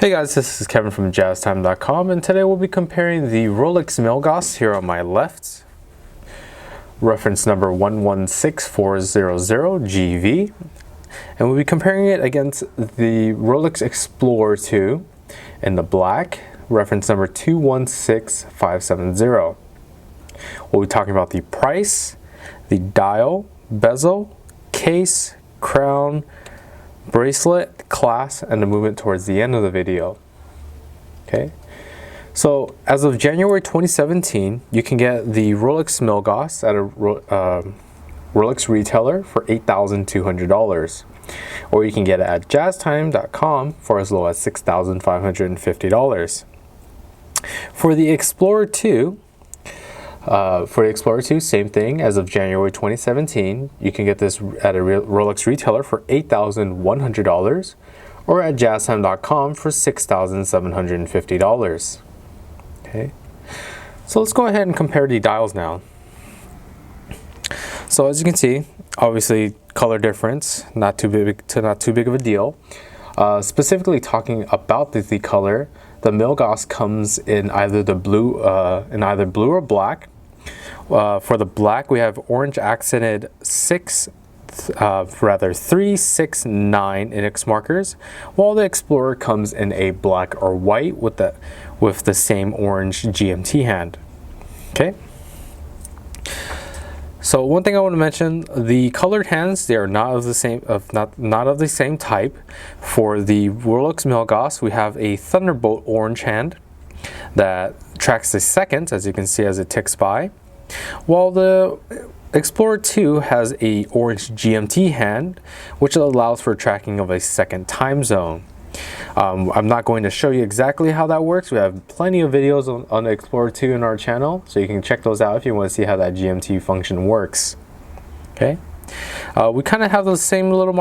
Hey guys, this is Kevin from JazTime.com, and today we'll be comparing the Rolex Milgauss here on my left, reference number 116400GV, and we'll be comparing it against the Rolex Explorer 2 in the black, reference number 216570. We'll be talking about the price, the dial, bezel, case, crown, bracelet, class, and the movement towards the end of the video. Okay, so as of January 2017, you can get the Rolex Milgauss at a Rolex retailer for $8,200, or you can get it at JazTime.com for as low as $6,550. For the Explorer 2, same thing. As of January 2017, you can get this at a Rolex retailer for $8,100 or at JazTime.com for $6,750. Okay, so let's go ahead and compare the dials now. So as you can see, obviously color difference, not too big of a deal. Specifically talking about the color, the Milgauss comes in either blue or black. For the black, we have orange accented 369 index markers, while the Explorer comes in a black or white with the same orange GMT hand. Okay. So one thing I want to mention, the colored hands, they are not of the same type. For the Rolex Milgauss, we have a Thunderbolt orange hand that tracks the seconds, as you can see as it ticks by, while the Explorer 2 has a orange GMT hand, which allows for tracking of a second time zone. I'm not going to show you exactly how that works. We have plenty of videos on the Explorer 2 in our channel, so you can check those out if you want to see how that GMT function works. Okay, we kind of have the same little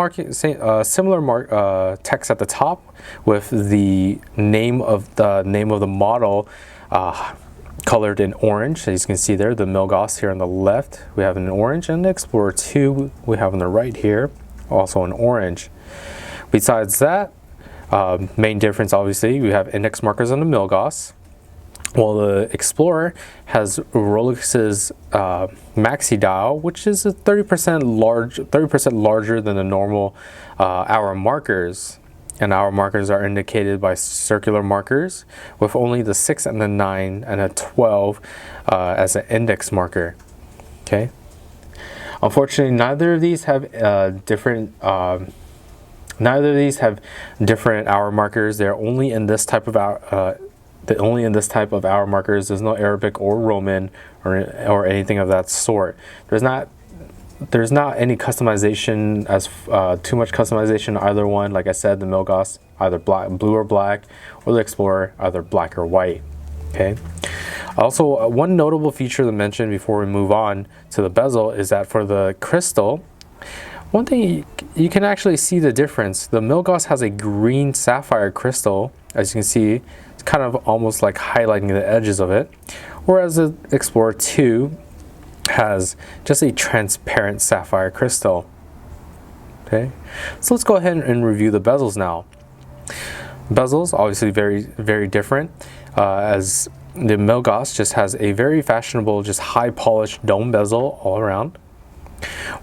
similar text at the top with the name of the model colored in orange. As you can see there, the Milgauss here on the left we have in orange, and the Explorer 2 we have on the right here also in orange. Besides that, main difference, obviously, we have index markers on the Milgauss, while the Explorer has Rolex's maxi dial, which is 30% larger than the normal hour markers. And hour markers are indicated by circular markers, with only the 6 and the 9 and a 12 as an index marker. Okay. Unfortunately, neither of these have different hour markers. They're only in this type of hour. Hour markers. There's no Arabic or Roman or anything of that sort. There's not any customization, too much customization either one. Like I said, the Milgauss either blue or black, or the Explorer either black or white. Okay. Also, one notable feature to mention before we move on to the bezel is that for the crystal, one thing you can actually see the difference. The Milgauss has a green sapphire crystal, as you can see. It's kind of almost like highlighting the edges of it, whereas the Explorer 2 has just a transparent sapphire crystal. Okay, so let's go ahead and review the bezels now. Bezels obviously very different, as the Milgauss just has a very fashionable, just high polished dome bezel all around,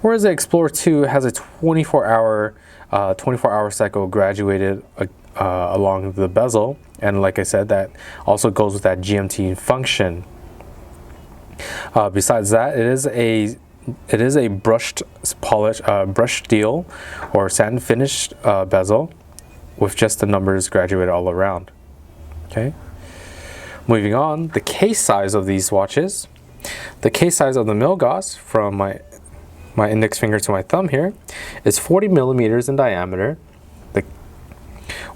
whereas the Explorer 2 has a 24-hour cycle graduated along the bezel, and like I said, that also goes with that GMT function. Besides that, it is a brushed steel or satin finished bezel with just the numbers graduated all around. Okay. Moving on, the case size of these watches. The case size of the Milgauss, from my index finger to my thumb here, is 40 millimeters in diameter.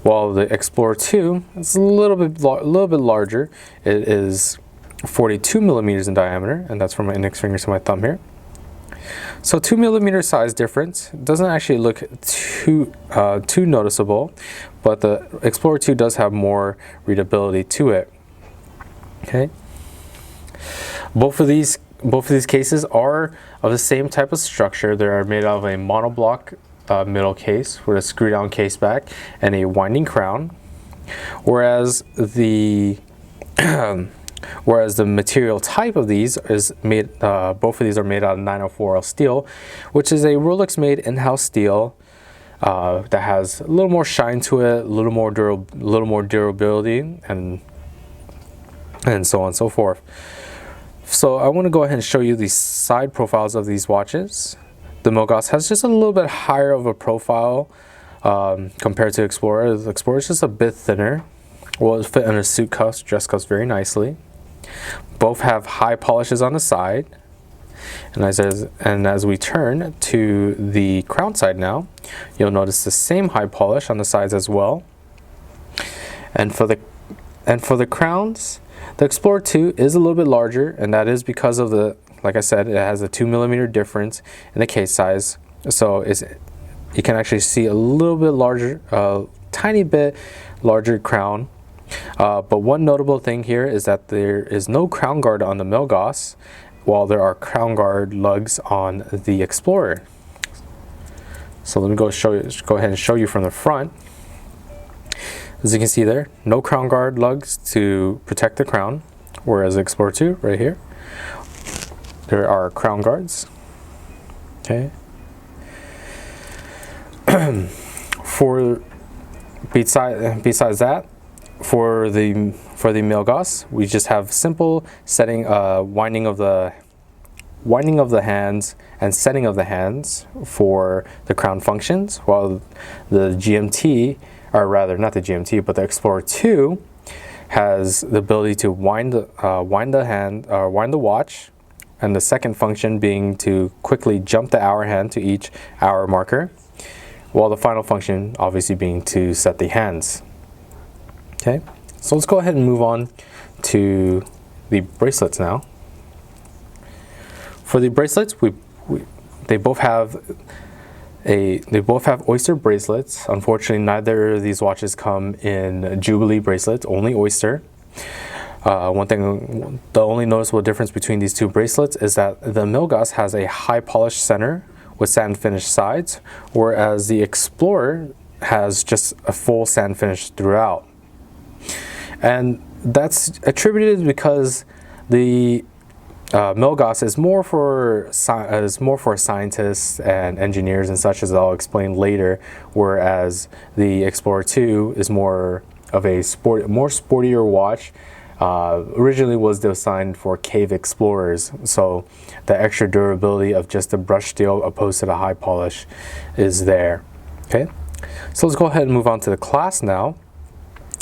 While the Explorer 2 is a little bit larger. It is 42 millimeters in diameter, and that's from my index finger to my thumb here. So 2 millimeter size difference. It doesn't actually look too noticeable, but the Explorer 2 does have more readability to it. Okay. Both of these cases are of the same type of structure. They are made out of a monoblock middle case with a screw down case back and a winding crown. whereas the whereas the material type of these is made, both of these are made out of 904L steel, which is a Rolex made in-house steel that has a little more shine to it, a little more durability, and so on and so forth. So I want to go ahead and show you the side profiles of these watches. The Milgauss has just a little bit higher of a profile compared to Explorer. The Explorer is just a bit thinner. Will fit in a suit cuffs, dress cuffs very nicely. Both have high polishes on the side. And as we turn to the crown side now, you'll notice the same high polish on the sides as well. And for the crowns, the Explorer 2 is a little bit larger, and that is because of the, like I said, it has a 2mm difference in the case size. So you can actually see a little bit larger, tiny bit larger crown. But one notable thing here is that there is no crown guard on the Milgauss, while there are crown guard lugs on the Explorer. So let me go ahead and show you from the front. As you can see there, no crown guard lugs to protect the crown, whereas the Explorer 2 right here, there are crown guards. Okay. Besides that, for the Milgauss, we just have simple setting, winding of the hands and setting of the hands for the crown functions, while the GMT, or rather not the GMT, but the Explorer 2 has the ability to wind the watch, and the second function being to quickly jump the hour hand to each hour marker, while the final function obviously being to set the hands. Okay, so let's go ahead and move on to the bracelets now. For the bracelets, they both have Oyster bracelets. Unfortunately, neither of these watches come in Jubilee bracelets, only Oyster. The only noticeable difference between these two bracelets is that the Milgauss has a high polished center with sand finish sides, whereas the Explorer has just a full sand finish throughout. And that's attributed because the Milgauss is more for scientists and engineers and such, as I'll explain later, whereas the Explorer 2 is more of a more sportier watch. Originally was designed for cave explorers, so the extra durability of just the brushed steel opposed to the high polish is there. Okay, so let's go ahead and move on to the clasp now.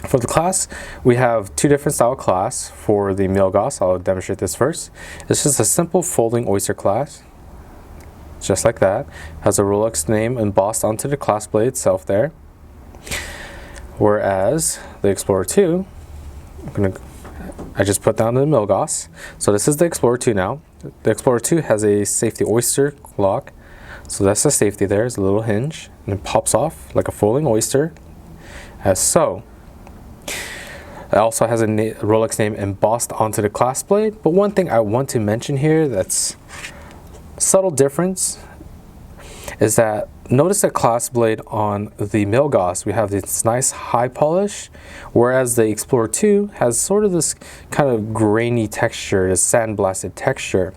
For the clasp, we have two different style clasps for the Milgauss. I'll demonstrate this first. It's just a simple folding Oyster clasp, just like that. Has a Rolex name embossed onto the clasp blade itself there. Whereas the Explorer 2, I just put down the Milgauss. So this is the Explorer 2 now. The Explorer 2 has a safety Oyster lock. So that's the safety there. It's a little hinge, and it pops off like a folding Oyster, as so. It also has a Rolex name embossed onto the clasp blade. But one thing I want to mention here that's subtle difference is that notice the clasp blade on the Milgauss, we have this nice high polish, whereas the Explorer 2 has sort of this kind of grainy texture, this sandblasted texture.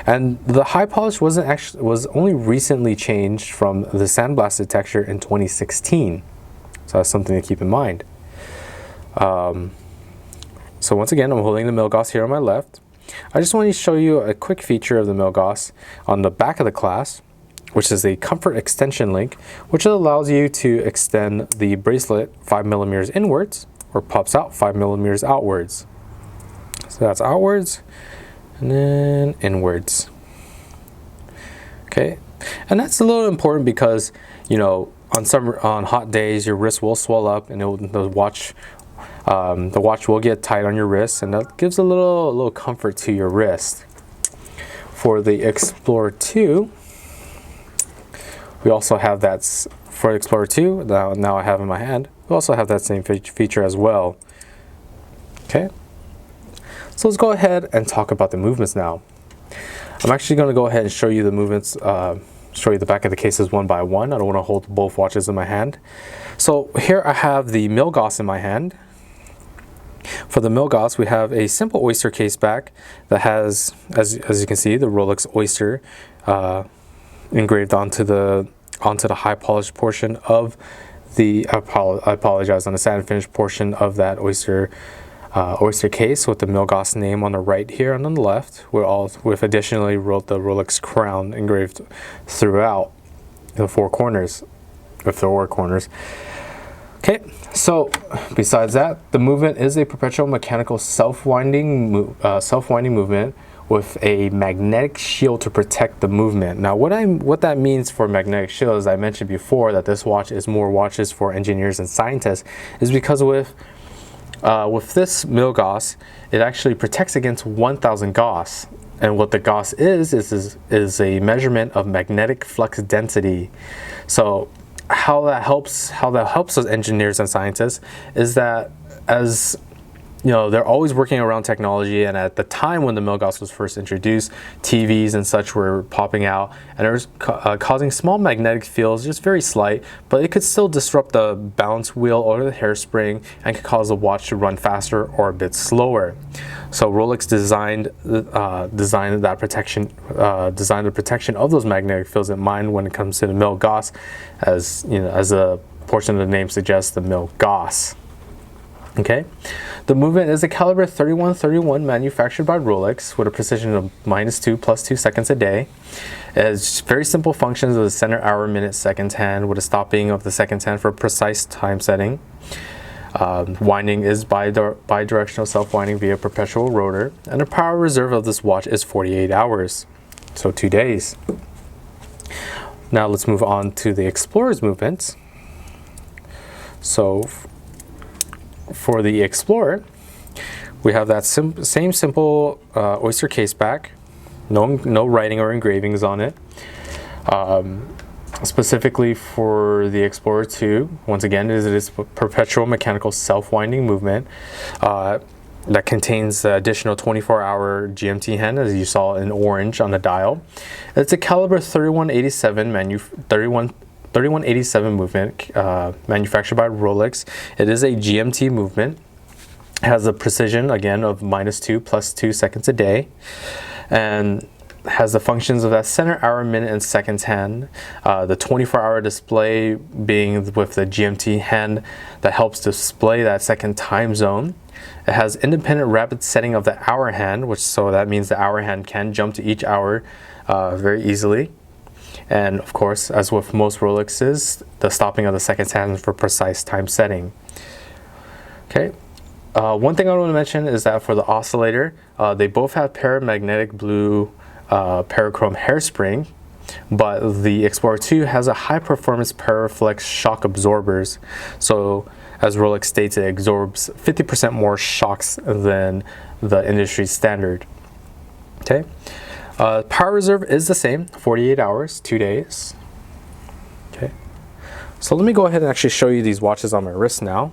And the high polish was only recently changed from the sandblasted texture in 2016. So that's something to keep in mind. So once again, I'm holding the Milgauss here on my left. I just want to show you a quick feature of the Milgauss on the back of the clasp, which is a comfort extension link, which allows you to extend the bracelet 5mm inwards, or pops out 5mm outwards. So that's outwards and then inwards. Okay, and that's a little important because, you know, on hot days your wrist will swell up, and the watch will get tight on your wrist, and that gives a little comfort to your wrist. For the Explorer 2, we also have that. For Explorer 2, now I have in my hand, we also have that same feature as well. Okay, so let's go ahead and talk about the movements now. I'm actually going to go ahead and show you the movements show you the back of the cases one by one. I don't want to hold both watches in my hand. So here I have the Milgauss in my hand. For the Milgauss, we have a simple oyster case back that has, as you can see, the Rolex oyster engraved onto the high polished portion of the, I apologize, on the satin finish portion of that oyster case, with the Milgauss name on the right here and on the left. We've additionally wrote the Rolex crown engraved throughout the four corners, if there were corners. Okay, so besides that, the movement is a perpetual mechanical self-winding movement with a magnetic shield to protect the movement. Now, what that means for magnetic shield, as I mentioned before, that this watch is more watches for engineers and scientists, is because with this Milgauss, it actually protects against 1,000 Gauss. And what the Gauss is a measurement of magnetic flux density. So how that helps us engineers and scientists is that, as you know, they're always working around technology, and at the time when the Milgauss was first introduced, TVs and such were popping out, and it was causing small magnetic fields, just very slight, but it could still disrupt the balance wheel or the hairspring and could cause the watch to run faster or a bit slower. So Rolex designed the protection of those magnetic fields in mind when it comes to the Milgauss, as you know, as a portion of the name suggests, the Milgauss. Okay, the movement is a caliber 3131 manufactured by Rolex with a precision of -2 + 2 seconds a day. It has very simple functions of the center, hour, minute, seconds hand, with a stopping of the seconds hand for precise time setting. Winding is bi-directional self-winding via perpetual rotor, and the power reserve of this watch is 48 hours, so 2 days. Now let's move on to the Explorer's movements. So for the Explorer, we have that same simple oyster case back, no writing or engravings on it. Specifically for the Explorer 2, once again, it is a perpetual mechanical self-winding movement that contains the additional 24-hour GMT hand, as you saw in orange on the dial. It's a caliber 3187 movement, manufactured by Rolex. It is a GMT movement. It has a precision, again, of -2 + 2 seconds a day, and has the functions of that center, hour, minute, and seconds hand. The 24-hour display being with the GMT hand that helps display that second time zone. It has independent rapid setting of the hour hand, so that means the hour hand can jump to each hour very easily. And of course, as with most Rolexes, the stopping of the seconds hand for precise time setting. Okay. One thing I want to mention is that for the oscillator, they both have paramagnetic blue parachrome hairspring, but the Explorer 2 has a high performance Paraflex shock absorbers. So as Rolex states, it absorbs 50% more shocks than the industry standard. Okay. Power reserve is the same, 48 hours, 2 days. Okay. So let me go ahead and actually show you these watches on my wrist now.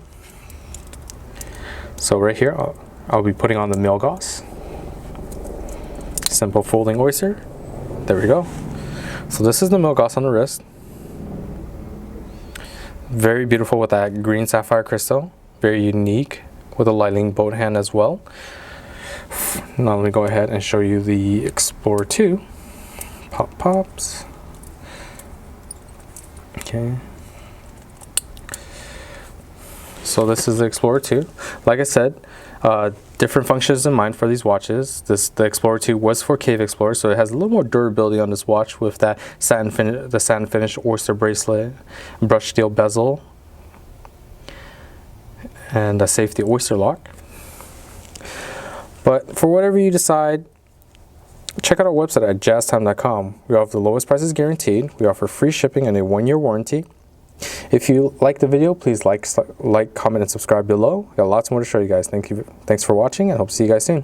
So right here, I'll be putting on the Milgauss. Simple folding oyster. There we go. So this is the Milgauss on the wrist. Very beautiful with that green sapphire crystal. Very unique with a lightning boat hand as well. Now let me go ahead and show you the Explorer 2. Pops. Okay. So this is the Explorer 2. Like I said, different functions in mind for these watches. The Explorer 2 was for Cave Explorer, so it has a little more durability on this watch with that satin finish oyster bracelet, brushed steel bezel, and a safety oyster lock. But for whatever you decide, check out our website at JazTime.com. We offer the lowest prices guaranteed. We offer free shipping and a 1-year warranty. If you like the video, please like, comment, and subscribe below. Got lots more to show you guys. Thanks for watching, and hope to see you guys soon.